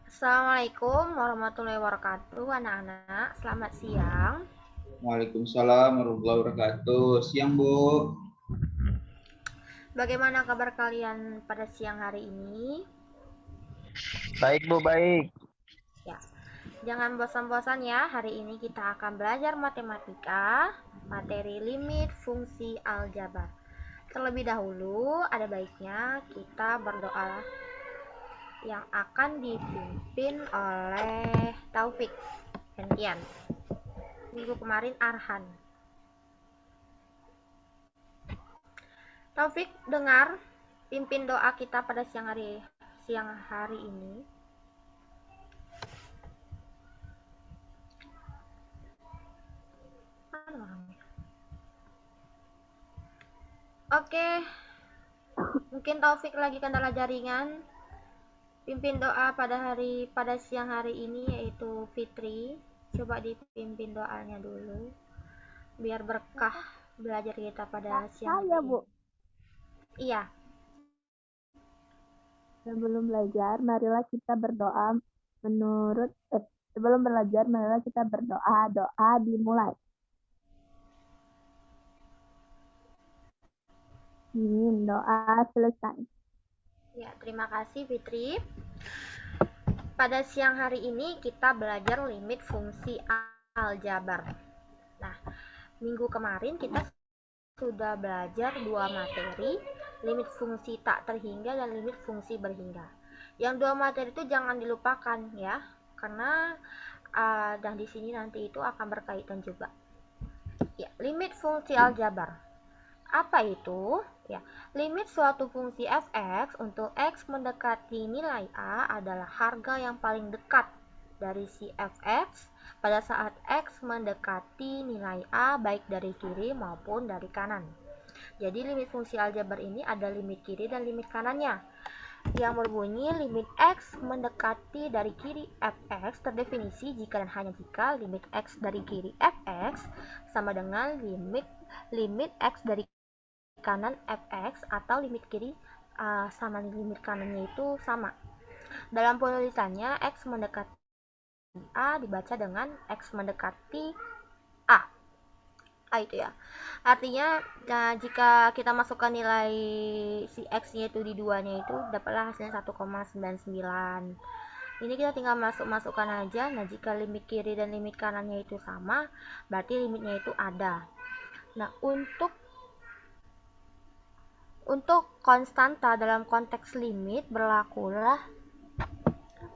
Assalamualaikum warahmatullahi wabarakatuh, anak-anak. Selamat siang. Waalaikumsalam warahmatullahi wabarakatuh. Siang, Bu. Bagaimana kabar kalian pada siang hari ini? Baik Bu, baik. Ya, jangan bosan-bosan ya. Hari ini kita akan belajar matematika, materi limit fungsi aljabar. Terlebih dahulu, ada baiknya kita berdoa yang akan dipimpin oleh Taufik gantian. Minggu kemarin Arhan. Taufik, dengar pimpin doa kita pada siang hari ini. Mana orangnya? Oke, mungkin Taufik lagi kendala jaringan. Pimpin doa pada siang hari ini yaitu Fitri. Coba dipimpin doanya dulu biar berkah belajar kita pada siang hari Saya, ini. Bu. Iya, Sebelum belajar, marilah kita berdoa sebelum belajar, marilah kita berdoa. Doa dimulai. Doa selesai. ya, terima kasih Fitri. Pada siang hari ini kita belajar limit fungsi aljabar. Nah, minggu kemarin kita sudah belajar dua materi, limit fungsi tak terhingga dan limit fungsi berhingga. Yang dua materi itu jangan dilupakan ya, karena dan di sini nanti itu akan berkaitan juga. Ya, limit fungsi aljabar. Apa itu? Ya, limit suatu fungsi f(x) untuk x mendekati nilai a adalah harga yang paling dekat dari si f(x) pada saat x mendekati nilai a baik dari kiri maupun dari kanan. Jadi limit fungsi aljabar ini ada limit kiri dan limit kanannya. Yang berbunyi limit x mendekati dari kiri f(x) terdefinisi jika dan hanya jika limit x dari kiri f(x) sama dengan limit x dari kanan f(x) atau limit kiri sama limit kanannya itu sama. Dalam penulisannya x mendekati a dibaca dengan x mendekati a. Itu ya. Artinya jika kita masukkan nilai si x-nya itu di duanya itu dapatlah hasilnya 1,99. Ini kita tinggal masukkan aja. Nah, jika limit kiri dan limit kanannya itu sama, berarti limitnya itu ada. Nah, untuk konstanta dalam konteks limit berlakulah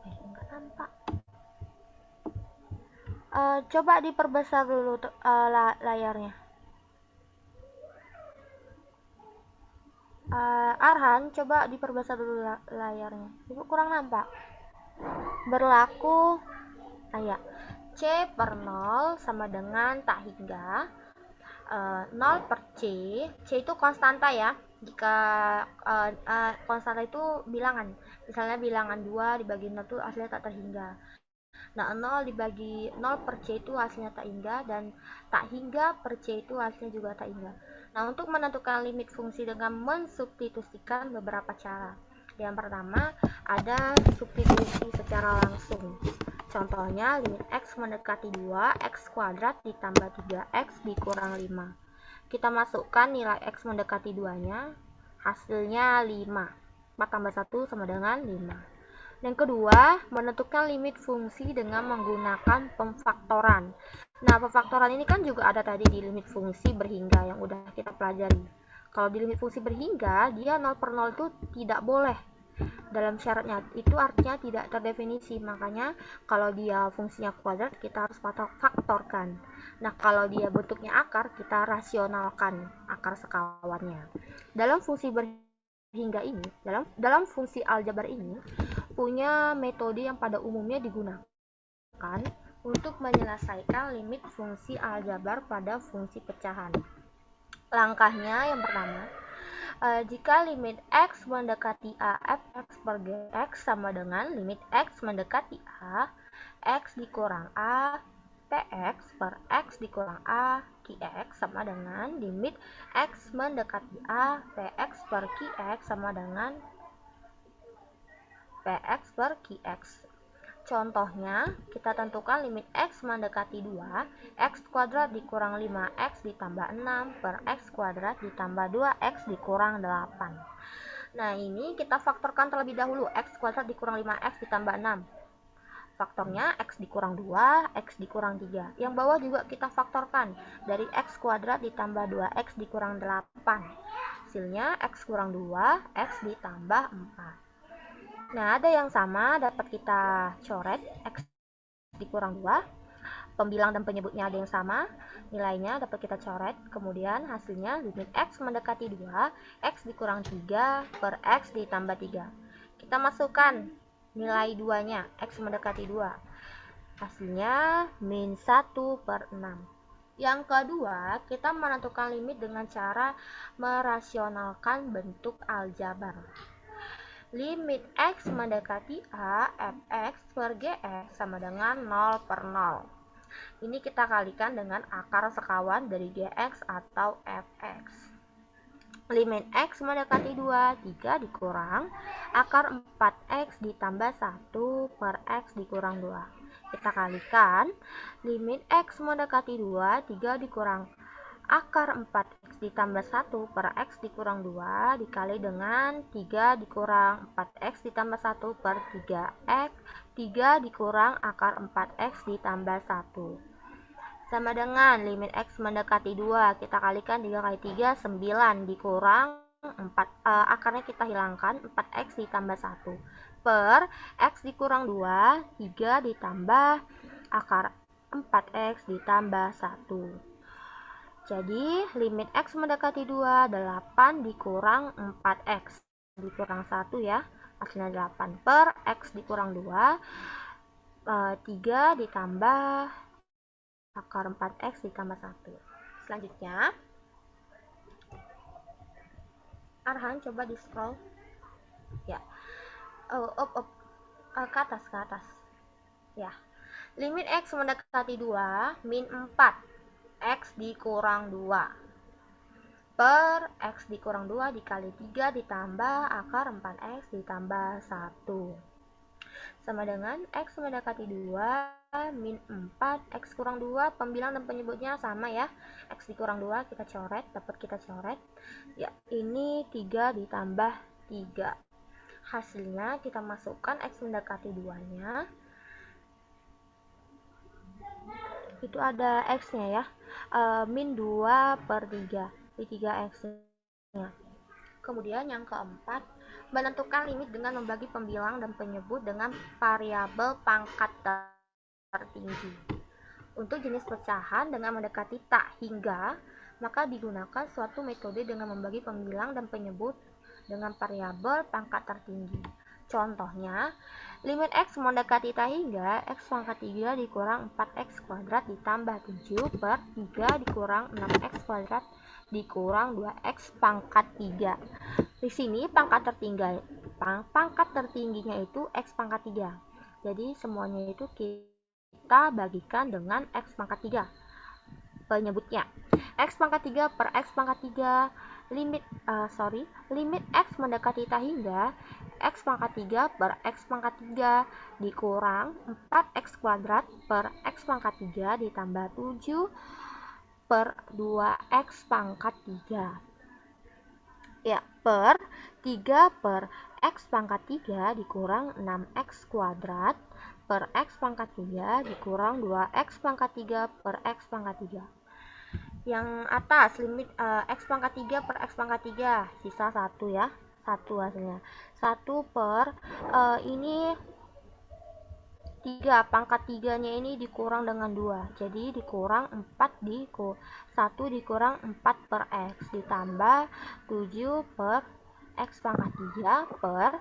enggak tampak. Coba diperbesar dulu layarnya. Arhan, coba diperbesar dulu layarnya. Ibu kurang nampak. Berlaku ya. C per 0 sama dengan tak hingga 0 per C. C itu konstanta ya. Jika konstanta itu bilangan. Misalnya bilangan 2 dibagi 0 itu hasilnya tak terhingga. Nah, 0 dibagi 0 per C itu hasilnya tak hingga, dan tak hingga per C itu hasilnya juga tak hingga. Nah, untuk menentukan limit fungsi dengan mensubstitusikan beberapa cara. Yang pertama, ada substitusi secara langsung. Contohnya, limit x mendekati 2, x kuadrat ditambah 3x dikurang 5. Kita masukkan nilai x mendekati 2-nya, hasilnya 5. 4 tambah 1 sama dengan 5. Yang kedua, menentukan limit fungsi dengan menggunakan pemfaktoran. Nah, pemfaktoran ini kan juga ada tadi di limit fungsi berhingga yang udah kita pelajari. Kalau di limit fungsi berhingga, dia 0 per 0 itu tidak boleh. Dalam syaratnya itu artinya tidak terdefinisi. Makanya kalau dia fungsinya kuadrat, kita harus faktorkan. Nah, kalau dia bentuknya akar, kita rasionalkan akar sekawannya. Dalam fungsi berhingga ini, dalam fungsi aljabar ini punya metode yang pada umumnya digunakan untuk menyelesaikan limit fungsi aljabar pada fungsi pecahan. Langkahnya yang pertama, jika limit x mendekati a f(x) per gx sama dengan limit x mendekati a x dikurang a px per x dikurang a qx sama dengan limit x mendekati a px per qx sama dengan Px per Qx. Contohnya, kita tentukan limit X mendekati 2, X kuadrat dikurang 5X ditambah 6 per X kuadrat ditambah 2X dikurang 8. Nah, ini kita faktorkan terlebih dahulu. X kuadrat dikurang 5X ditambah 6. Faktornya X dikurang 2, X dikurang 3. Yang bawah juga kita faktorkan. Dari X kuadrat ditambah 2X dikurang 8. Hasilnya X kurang 2, X ditambah 4. Nah, ada yang sama dapat kita coret, X dikurang 2, pembilang dan penyebutnya ada yang sama, nilainya dapat kita coret, kemudian hasilnya limit X mendekati 2, X dikurang 3 per X ditambah 3. Kita masukkan nilai 2-nya, X mendekati 2, hasilnya min 1 per 6. Yang kedua, kita menentukan limit dengan cara merasionalkan bentuk aljabar. Limit X mendekati A, Fx per Gx sama dengan 0 per 0. Ini kita kalikan dengan akar sekawan dari Gx atau Fx. Limit X mendekati 2, 3 dikurang akar 4X ditambah 1 per X dikurang 2. Kita kalikan limit X mendekati 2, 3 dikurang akar 4X ditambah 1 per X dikurang 2 dikali dengan 3 dikurang 4X ditambah 1 per 3X, 3 dikurang akar 4X ditambah 1 sama dengan limit X mendekati 2, kita kalikan 3 kali 3, 9 dikurang 4, akarnya kita hilangkan, 4X ditambah 1 per X dikurang 2, 3 ditambah akar 4X ditambah 1. Jadi, limit X mendekati 2, 8 dikurang 4X dikurang 1 ya, hasilnya 8 per X dikurang 2, 3 ditambah akar 4X ditambah 1. Selanjutnya, Arhan coba di scroll. Ya, ke atas. Ya, limit X mendekati 2, min 4. X dikurang 2 per X dikurang 2 dikali 3 ditambah akar 4X ditambah 1 sama dengan X mendekati 2 min 4 X kurang 2, pembilang dan penyebutnya sama ya, X dikurang 2 kita coret, dapat kita coret ya, ini 3 ditambah 3, hasilnya kita masukkan X mendekati 2 nya, itu ada X nya ya, min 2 per 3 di 3X nya. Kemudian yang keempat, menentukan limit dengan membagi pembilang dan penyebut dengan variabel pangkat tertinggi. Untuk jenis pecahan dengan mendekati tak hingga, maka digunakan suatu metode dengan membagi pembilang dan penyebut dengan variabel pangkat tertinggi. Contohnya, limit X mendekati tak hingga, X pangkat 3 dikurang 4X kuadrat ditambah 7 per 3 dikurang 6X kuadrat dikurang 2X pangkat 3. Di sini pangkat tertingginya itu X pangkat 3. Jadi semuanya itu kita bagikan dengan X pangkat 3. Penyebutnya X pangkat 3 per X pangkat 3, limit X mendekati tak hingga, X pangkat 3 per X pangkat 3 dikurang 4X kuadrat per X pangkat 3 ditambah 7 per 2X pangkat 3 ya, per 3 per X pangkat 3 dikurang 6X kuadrat per X pangkat 3 dikurang 2X pangkat 3 per X pangkat 3. Yang atas limit X pangkat 3 per X pangkat 3, sisa 1 ya, 1 hasilnya 1 per ini 3, pangkat 3 nya ini dikurang dengan 2, jadi dikurang 1 dikurang 4 per X ditambah 7 per X pangkat 3 per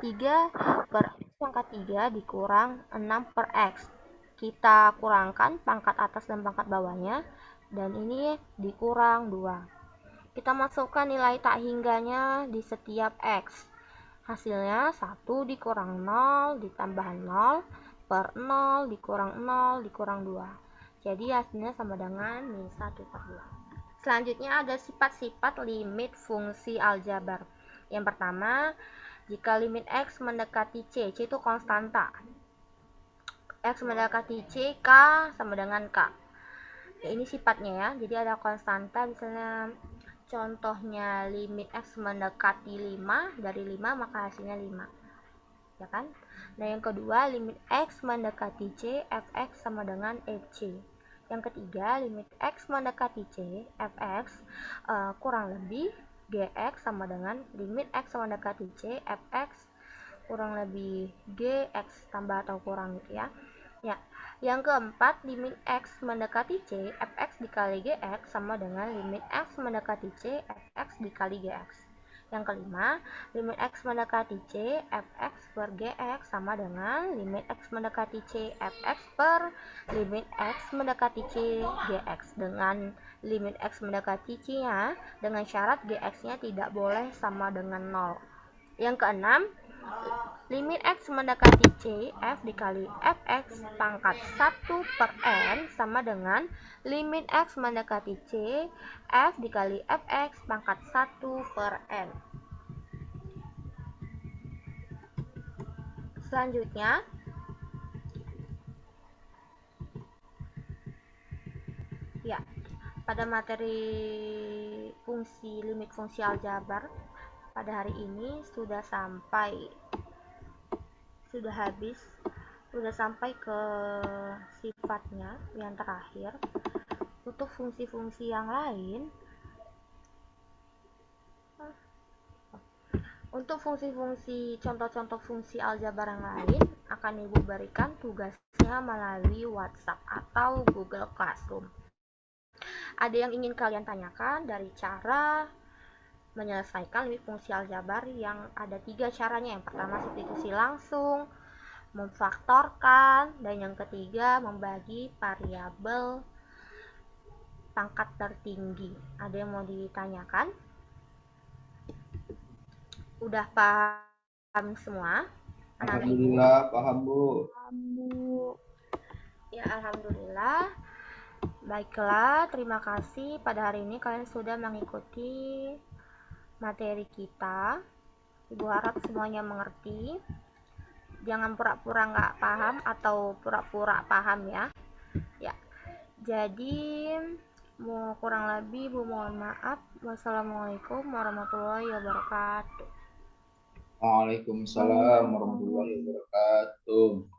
3 per X pangkat 3 dikurang 6 per X. Kita kurangkan pangkat atas dan pangkat bawahnya, dan ini dikurang 2. Kita masukkan nilai tak hingganya di setiap X. Hasilnya 1 dikurang 0 ditambah 0 per 0 dikurang 0 dikurang 2. Jadi hasilnya sama dengan min 1 per 2. Selanjutnya ada sifat-sifat limit fungsi aljabar. Yang pertama, Jika limit X mendekati C itu konstanta. X mendekati C, K sama dengan K. Ya, ini sifatnya ya, jadi ada konstanta, misalnya contohnya limit X mendekati 5, dari 5 maka hasilnya 5. Ya kan? Nah, yang kedua, limit X mendekati C, Fx sama dengan FC. Yang ketiga, limit X mendekati C, Fx kurang lebih Gx sama dengan limit X mendekati C, Fx kurang lebih Gx tambah atau kurang gitu ya. Ya, yang keempat, limit X mendekati C, Fx dikali Gx sama dengan limit X mendekati C, Fx dikali Gx. Yang kelima, limit X mendekati C, Fx per Gx sama dengan limit X mendekati C, Fx per limit X mendekati C, Gx. Dengan limit X mendekati C-nya, dengan syarat Gx-nya tidak boleh sama dengan 0. Yang keenam, limit X mendekati C, F dikali Fx pangkat 1 per N sama dengan limit X mendekati C, F dikali Fx pangkat 1 per N. Selanjutnya, ya, pada materi limit fungsi aljabar pada hari ini sudah sampai ke sifatnya yang terakhir. Untuk fungsi-fungsi yang lain, untuk fungsi-fungsi contoh-contoh fungsi aljabar yang lain akan Ibu berikan tugasnya melalui WhatsApp atau Google Classroom. Ada yang ingin kalian tanyakan dari cara menyelesaikan limit fungsi aljabar? Yang ada 3 caranya. Yang pertama, substitusi langsung, memfaktorkan, dan yang ketiga, membagi variabel pangkat tertinggi. Ada yang mau ditanyakan? Udah paham semua? Alhamdulillah paham, Bu. Ya, alhamdulillah. Baiklah, terima kasih. Pada hari ini kalian sudah mengikuti materi kita. Ibu harap semuanya mengerti. Jangan pura-pura nggak paham atau pura-pura paham ya. Ya, jadi kurang lebih Bu mohon maaf. Wassalamualaikum warahmatullahi wabarakatuh. Waalaikumsalam warahmatullahi wabarakatuh.